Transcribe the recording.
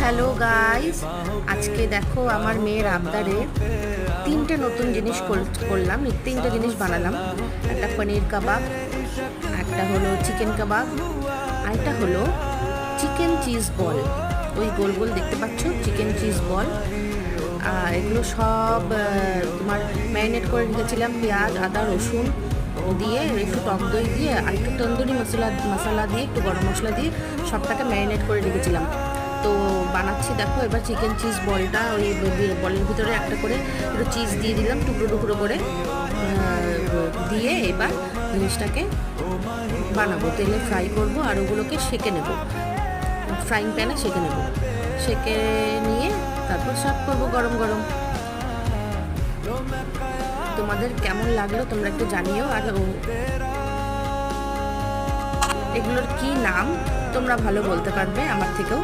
Hello guys, আজকে দেখো আমার মেয়ের আবদারে তিনটে নতুন জিনিস করলাম। তিনটে জিনিস বানালাম। একটা পনির কাবাব, একটা হলো চিকেন কাবাব, আর একটা হলো চিকেন চিজ বল। ওই গোল গোল দেখতে পাচ্ছ, চিকেন চিজ বল। এগুলো সব তোমার ম্যারিনেট করে রেখেছিলাম পেঁয়াজ, আদা, রসুন দিয়ে, একটু টক দই দিয়ে, আর একটু তন্দুরি মশলা দিয়ে, একটু গরম মশলা দিয়ে সবটাকে ম্যারিনেট করে রেখেছিলাম। তো বানাচ্ছি দেখো এবার চিকেন চিজ বলটা। ওই বলের ভিতরে একটা করে একটু চিজ দিয়ে দিলাম টুকরো টুকরো করে, দিয়ে এবার জিনিসটাকে বানাবো, তেলে ফ্রাই করব আর ওগুলোকে সেঁকে নেব, ফ্রাইং প্যানে সেঁকে নেব। সেঁকে নিয়ে তারপর সার্ভ করবো গরম গরম। তোমাদের কেমন লাগলো তোমরা একটু জানিও। আর এগুলোর কি নাম তোমরা ভালো বলতে পারবে আমার থেকেও।